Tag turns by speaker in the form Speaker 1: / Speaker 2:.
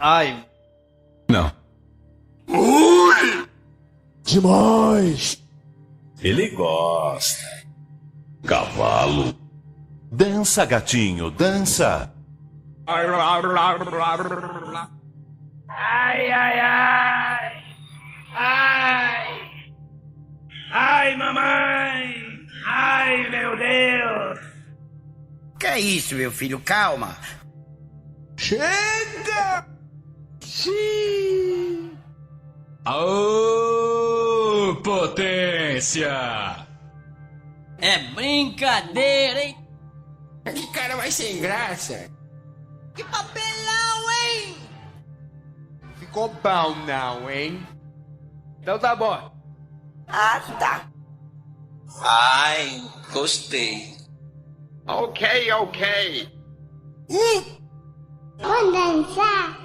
Speaker 1: Ai.
Speaker 2: Não.
Speaker 3: Ui!
Speaker 4: Demais!
Speaker 2: Ele gosta. Cavalo.
Speaker 5: Dança, gatinho, dança.
Speaker 1: Ai, ai, ai. Ai. Ai, mamãe. Ai, meu Deus.
Speaker 6: Que é isso, meu filho? Calma.
Speaker 4: Chega! Sim!
Speaker 2: Aô, potência!
Speaker 7: É brincadeira, hein?
Speaker 4: Que cara mais sem graça!
Speaker 7: Que papelão, hein?
Speaker 4: Ficou bom não, hein?
Speaker 1: Então tá bom.
Speaker 6: Ah, tá.
Speaker 8: Ai, gostei.
Speaker 3: Ok, ok.
Speaker 9: Vou dançar.